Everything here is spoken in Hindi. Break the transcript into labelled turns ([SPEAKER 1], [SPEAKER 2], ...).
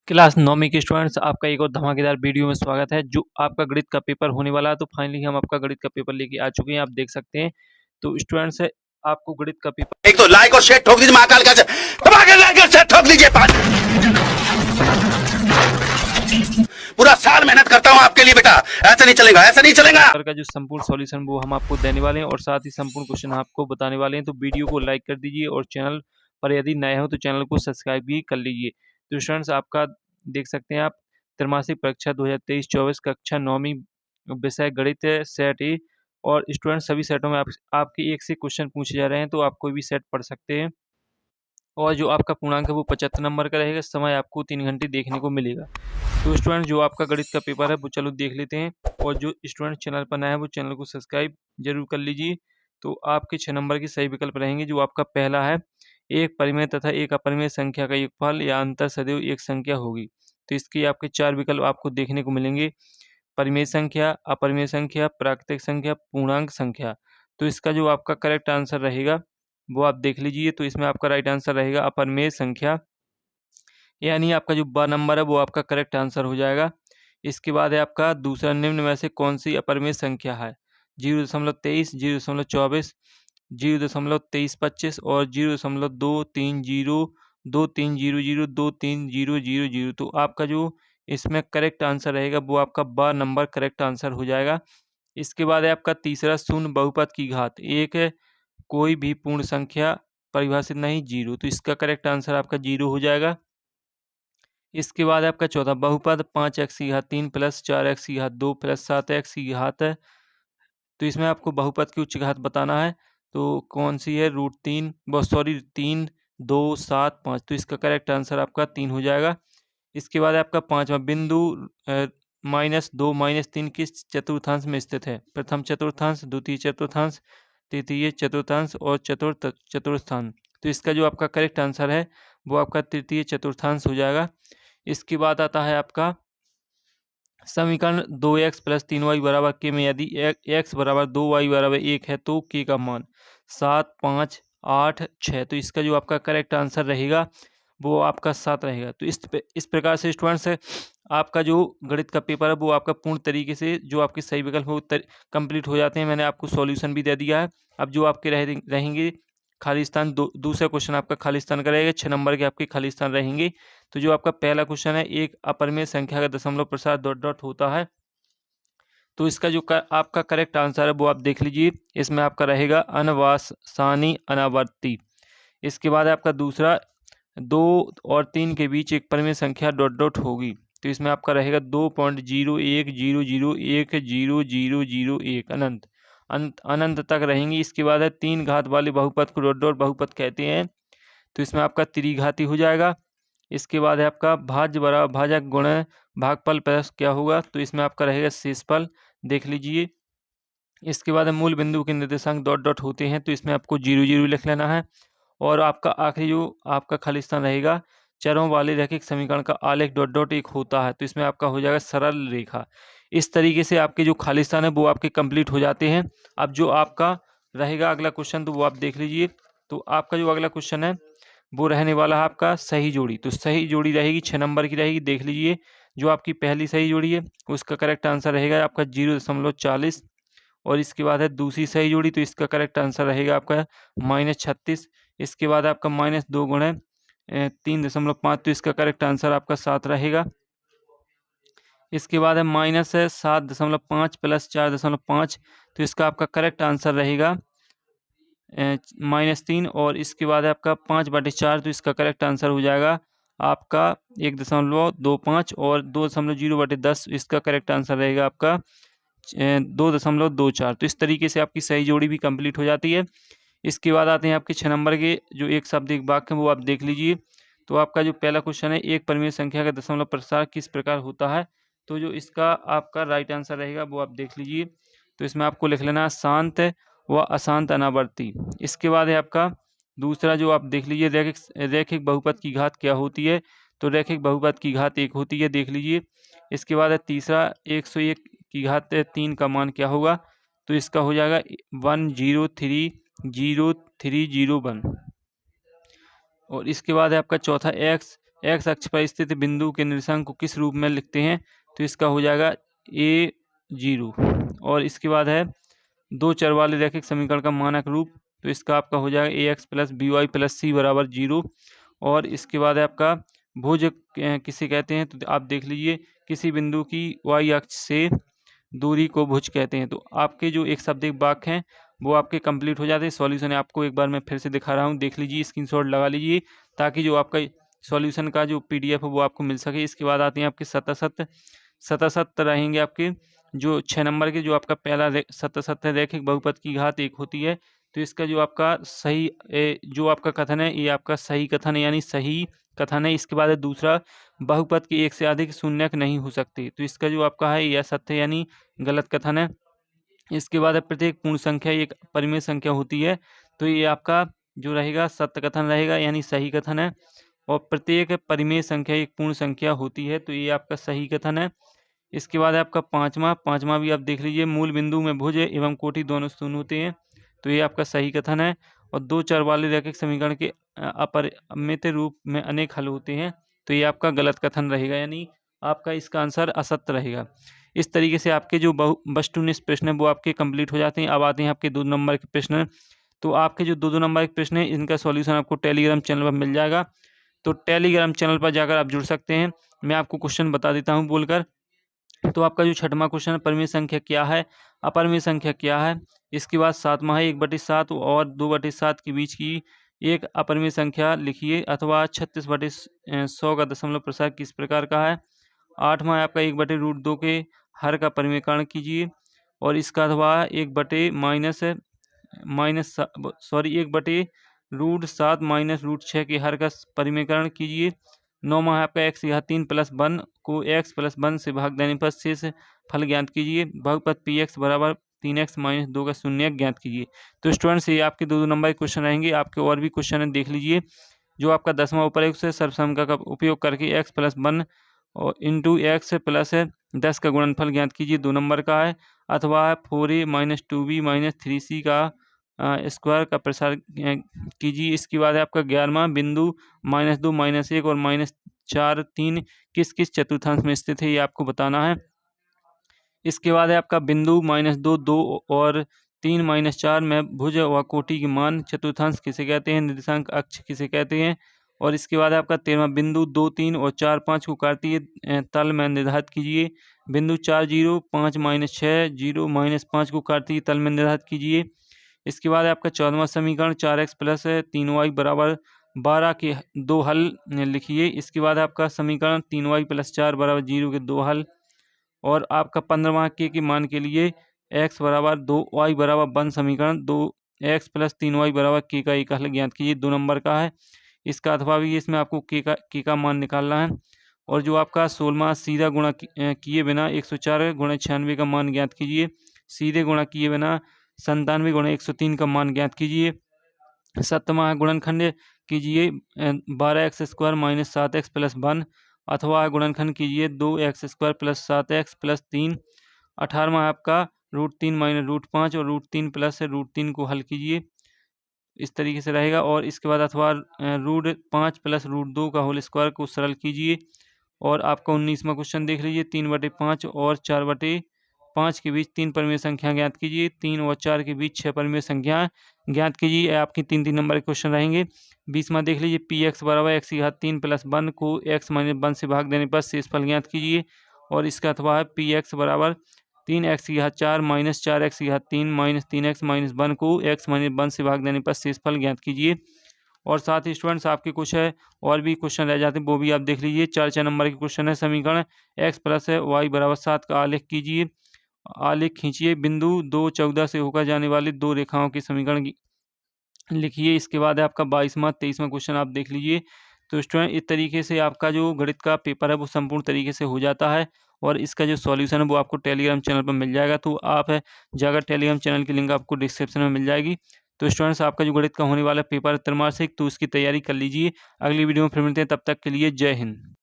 [SPEAKER 1] क्लास 9वीं के स्टूडेंट्स आपका एक और धमाकेदार वीडियो में स्वागत है। जो आपका गणित का पेपर होने वाला है, तो फाइनली हम आपका गणित का पेपर लेके आ चुके हैं, आप देख सकते हैं। तो स्टूडेंट्स आपको गणित का पेपर
[SPEAKER 2] एक तो लाइक और शेयर ठोक दीजिए, महाकाल का लाइक और शेयर ठोक दीजिए। पूरा साल मेहनत करता हूं आपके लिए बेटा, ऐसा नहीं चलेगा, ऐसा नहीं चलेगा।
[SPEAKER 1] का जो संपूर्ण सॉल्यूशन वो हम आपको देने वाले हैं और साथ ही संपूर्ण क्वेश्चन आपको बताने वाले हैं। तो वीडियो को लाइक कर दीजिए और चैनल पर यदि नए हो तो चैनल को सब्सक्राइब भी कर लीजिए। तो स्टूडेंट्स आपका देख सकते हैं आप त्रैमासिक परीक्षा 2023-24 कक्षा 9वीं विषय गणित सेट ए। और स्टूडेंट सभी सेटों में आपके एक से क्वेश्चन पूछे जा रहे हैं, तो आप कोई भी सेट पढ़ सकते हैं। और जो आपका पूर्णांक है वो 75 नंबर का रहेगा। समय आपको 3 घंटे देखने को मिलेगा। तो स्टूडेंट जो आपका गणित का पेपर है वो चलो देख लेते हैं। और जो स्टूडेंट चैनल पर नया है वो चैनल को सब्सक्राइब जरूर कर लीजिए। तो आपके 6 नंबर के सही विकल्प रहेंगे। जो आपका पहला है, एक परिमेय तथा एक अपरिमेय संख्या का योगफल या अंतर सदैव एक संख्या होगी। तो इसके आपके 4 विकल्प आपको देखने को मिलेंगे: परिमेय संख्या, अपरिमेय संख्या, प्राकृतिक संख्या, पूर्णांक संख्या। तो इसका जो आपका करेक्ट आंसर रहेगा वो आप देख लीजिए। तो इसमें आपका राइट आंसर रहेगा अपरिमेय संख्या, यानी आपका जो ब नंबर है वो आपका करेक्ट आंसर हो जाएगा। इसके बाद है आपका दूसरा, निम्न में से कौन सी अपरिमेय संख्या है: 0.23, 0.24, 0.2325 और 0.230, 2300, 23000। तो आपका जो इसमें करेक्ट आंसर रहेगा वो आपका ब नंबर करेक्ट आंसर हो जाएगा। इसके बाद है आपका तीसरा, शून्य बहुपद की घात एक है, कोई भी पूर्ण संख्या परिभाषित नहीं, 0। तो इसका करेक्ट आंसर आपका 0 हो जाएगा। इसके बाद आपका चौथा, बहुपद 5x की घात 3 प्लस 4x की घात 2 प्लस 7x की घात है। तो इसमें आपको बहुपद की उच्च घात बताना है। तो कौन सी है? √3, 3, 2, 7, 5। तो इसका करेक्ट आंसर आपका 3 हो जाएगा। इसके बाद आपका पांचवा बिंदु -2 -3 किस चतुर्थांश में स्थित है? प्रथम चतुर्थांश, द्वितीय चतुर्थांश, तृतीय चतुर्थांश और चतुर्थ चतुर्थांश। तो इसका जो आपका करेक्ट आंसर है वो आपका तृतीय चतुर्थांश हो जाएगा। इसके बाद आता है आपका समीकरण 2x + 3y = k में यदि x = 2y = 1 है तो k का मान 7, 5, 8, 6। तो इसका जो आपका करेक्ट आंसर रहेगा वो आपका 7 रहेगा। तो इस प्रकार से स्टूडेंट्स आपका जो गणित का पेपर है वो आपका पूर्ण तरीके से जो आपके सही विकल्प है वो कंप्लीट हो जाते हैं। मैंने आपको सॉल्यूशन भी दे दिया है। अब जो आपके रहेंगे खाली स्थान, दूसरा क्वेश्चन आपका खाली स्थान का रहेगा। 6 नंबर के आपके खाली स्थान रहेंगे। तो जो आपका पहला क्वेश्चन है, एक अपरिमेय संख्या का दशमलव प्रसार ... होता है। तो इसका जो आपका करेक्ट आंसर है वो आप देख लीजिए। इसमें आपका रहेगा अनवासानी अनावर्ती। इसके बाद आपका दूसरा, 2 और 3 के बीच एक परिमेय संख्या ... होगी। तो इसमें आपका रहेगा 2.010010001 अनंत तक रहेंगी। इसके बाद है 3 घात वाले बहुपद को ... बहुपद कहते हैं। तो इसमें आपका त्रिघाती हो जाएगा। इसके बाद है आपका भाज्य बराबर भाजक गुण भागफल प्लस क्या होगा? तो इसमें आपका रहेगा शेषफल, देख लीजिए। इसके बाद मूल बिंदु के निर्देशांक ... होते हैं। तो इसमें आपको 0 0 लिख लेना है। और आपका आखिरी जो आपका खाली स्थान रहेगा, चरों वाले रैखिक समीकरण का आलेख ... एक होता है। तो इसमें आपका हो जाएगा सरल रेखा। इस तरीके से आपके जो खाली स्थान है वो आपके कंप्लीट हो जाते हैं। अब जो आपका रहेगा अगला क्वेश्चन, तो वो आप देख लीजिए। तो आपका जो अगला क्वेश्चन है वो रहने वाला है आपका सही जोड़ी। तो सही जोड़ी रहेगी 6 नंबर की रहेगी, देख लीजिए। जो आपकी पहली सही जोड़ी है उसका करेक्ट आंसर रहेगा आपका 0.40। और इसके बाद है दूसरी सही जोड़ी, तो इसका करेक्ट आंसर रहेगा आपका -36। इसके बाद आपका -2 गुणे 3.5, तो इसका करेक्ट आंसर आपका 7 रहेगा। इसके बाद है -7.5 प्लस 4.5, तो इसका आपका करेक्ट आंसर रहेगा -3। और इसके बाद है आपका 5/4, तो इसका करेक्ट आंसर हो जाएगा आपका 1.25 और 2.0/10, इसका करेक्ट आंसर रहेगा आपका 2.24। तो इस तरीके से आपकी सही जोड़ी भी कंप्लीट हो जाती है। इसके बाद आते हैं आपके 6 नंबर के जो एक शब्द एक वाक्य है वो आप देख लीजिए। तो आपका जो पहला क्वेश्चन है, एक परिमेय संख्या का दशमलव प्रसार किस प्रकार होता है? तो जो इसका आपका राइट आंसर रहेगा वो आप देख लीजिए। तो इसमें आपको लिख लेना शांत व अशांत अनावर्ती। इसके बाद है आपका दूसरा, जो आप देख लीजिए, रैखिक बहुपद की घात क्या होती है? तो रैखिक बहुपद की घात 1 होती है, देख लीजिए। इसके बाद है तीसरा, 101 की घात 3 का मान क्या होगा? तो इसका हो जाएगा 1030301। और इसके बाद है आपका चौथा, x एक्स अक्ष पर स्थित बिंदु के निर्देशांक को किस रूप में लिखते हैं? तो इसका हो जाएगा a0। और इसके बाद है दो चर वाले रैखिक समीकरण का मानक रूप, तो इसका आपका हो जाएगा ax plus b y plus c बराबर 0। और इसके बाद है आपका भुज किसे कहते हैं? तो आप देख लीजिए, किसी बिंदु की y अक्ष से दूरी को भुज कहते हैं। तो आपके जो एक शब्द एक वाक्य हैं वो आपके कंप्लीट हो जाते हैं। सॉल्यूशन आपको एक बार मैं फिर से दिखा रहा हूँ, देख लीजिए, स्क्रीनशॉट लगा लीजिए, ताकि जो आपका सॉल्यूशन का जो PDF है वो आपको मिल सके। इसके बाद आते हैं आपके शतशत रहेंगे आपके जो 6 नंबर के, जो आपका पहला शतशत है रैखिक बहुपद की घात 1 होती है। तो इसका जो आपका सही जो आपका कथन है ये आपका सही कथन है, यानी सही कथन है। इसके बाद है दूसरा, बहुपद के एक से अधिक शून्यक नहीं हो सकते। तो इसका जो आपका है यह सत्य है, यानी गलत कथन है। इसके बाद है प्रत्येक पूर्ण संख्या एक परिमेय संख्या होती है। तो ये आपका जो रहेगा सत्य कथन रहेगा, यानी सही कथन है। और प्रत्येक परिमेय संख्या एक पूर्ण संख्या होती है, तो ये आपका सही कथन है। इसके बाद है आपका पाँचवा भी आप देख लीजिए, मूल बिंदु में भुज एवं कोटि दोनों शून्य होते हैं। तो ये आपका सही कथन है। और दो चर वाले रैखिक समीकरण के अपरिमित रूप में अनेक हल होते हैं। तो ये आपका गलत कथन रहेगा, यानी आपका इसका आंसर असत्य रहेगा। इस तरीके से आपके जो वस्तुनिष्ठ प्रश्न है वो आपके कंप्लीट हो जाते हैं। अब आते हैं आपके 2 नंबर के प्रश्न। तो आपके जो 2 नंबर के प्रश्न है इनका सॉल्यूशन आपको टेलीग्राम चैनल पर मिल जाएगा। तो टेलीग्राम चैनल पर जाकर आप जुड़ सकते हैं। मैं आपको क्वेश्चन बता देता हूँ बोलकर। तो आपका जो 6वां क्वेश्चन है, परिमेय संख्या क्या है, अपरिमेय संख्या क्या है। इसके बाद 7वां है, 1/7 और 2/7 के बीच की एक अपरिमेय संख्या लिखिए, अथवा 36/100 का दशमलव प्रसार किस प्रकार का है। 8वां है आपका 1/√2 के हर का परिमेयकरण कीजिए। और इसका अथवा 1/7 माइनस √6 के हर का परिमेयकरण कीजिए। 9वां है आपका x घात 3 + 1 को x + 1 से भाग देने पर शेष फल ज्ञात कीजिए। बहुपद px बराबर 3x - 2 का शून्यक ज्ञात कीजिए। तो स्टूडेंट्स ये आपके 2 नंबर के क्वेश्चन रहेंगे। आपके और भी क्वेश्चन है, देख लीजिए। जो आपका 10वां उपयुक्त है, सर्वसम्मता का उपयोग करके x + 1 और इंटू x प्लस 10 का गुणनफल ज्ञात कीजिए, 2 नंबर का है। अथवा 4a - 2b - 3c का स्क्वायर का प्रसार कीजिए। इसके बाद है आपका 11वां, बिंदु -2 -1 और -4 3 किस किस चतुर्थांश में स्थित है, ये आपको बताना है। इसके बाद है आपका बिंदु -2 2 और 3 -4 में भुज व कोटि के मान चतुर्थांश किसे कहते हैं, निर्देशांक अक्ष किसे कहते हैं। और इसके बाद आपका 13वां, बिंदु 2 3 और 4 5 को कार्तीय तल में निर्धारित कीजिए। बिंदु 4 0 5 -6 0 -5 को कार्तीय तल में निर्धारित कीजिए। इसके बाद आपका 14वां समीकरण 4x + 3y बराबर 12 के 2 हल लिखिए। इसके बाद आपका समीकरण 3y + 4 बराबर 0 के 2 हल। और आपका 15वां के मान के लिए x बराबर 2 y बराबर 1 समीकरण 2x + 3y बराबर k का एक हल ज्ञात कीजिए, 2 नंबर का है। इसका अथवा भी इसमें आपको k का मान निकालना है। और जो आपका 16वां, सीधा गुणा किए बिना 104 × 96 का मान ज्ञात कीजिए। सीधे गुणा किए बिना 97 × 103 का मान ज्ञात कीजिए। 7वां गुणनखंड कीजिए 12x² - 7x + 1, अथवा गुणनखंड कीजिए 2x² + 7x + 3। 18वां आपका √3 - √5 और √3 + √3 को हल कीजिए, इस तरीके से रहेगा। और इसके बाद अथवा √5 + √2 का होल स्क्वायर को सरल कीजिए। और आपका 19वां क्वेश्चन देख लीजिए, 3/5 और 4/5 के बीच 3 परिमेय संख्या ज्ञात कीजिए। 3 और 4 के बीच 6 परिमेय संख्या ज्ञात कीजिए। आपके 3 नंबर के क्वेश्चन रहेंगे। 20वां देख लीजिए, px बराबर x घात 3 + 1 को x - 1 से भाग देने पर शेषफल ज्ञात कीजिए। और इसका अथवा है px बराबर 3x घात 4 - 4x घात 3 - 3x - 1 को x - 1 से भाग देने पर शेषफल ज्ञात कीजिए। और साथ ही स्टूडेंट्स आपके कुछ है और भी क्वेश्चन रह जाते हैं, वो भी आप देख लीजिए। 4 नंबर के क्वेश्चन है। समीकरण x + y बराबर 7 का आलेख कीजिए, आलेख खींचिए। बिंदु 2 14 से होकर जाने वाली 2 रेखाओं के समीकरण लिखिए। इसके बाद है आपका 22वां 23वां क्वेश्चन आप देख लीजिए। तो स्टूडेंट इस तरीके से आपका जो गणित का पेपर है वो संपूर्ण तरीके से हो जाता है। और इसका जो सॉल्यूशन है वो आपको टेलीग्राम चैनल पर मिल जाएगा। तो आप जाकर टेलीग्राम चैनल की लिंक आपको डिस्क्रिप्शन में मिल जाएगी। तो स्टूडेंट्स आपका जो गणित का होने वाला पेपर है त्रैमासिक, तो उसकी तैयारी कर लीजिए। अगली वीडियो में फिर मिलते हैं, तब तक के लिए जय हिंद।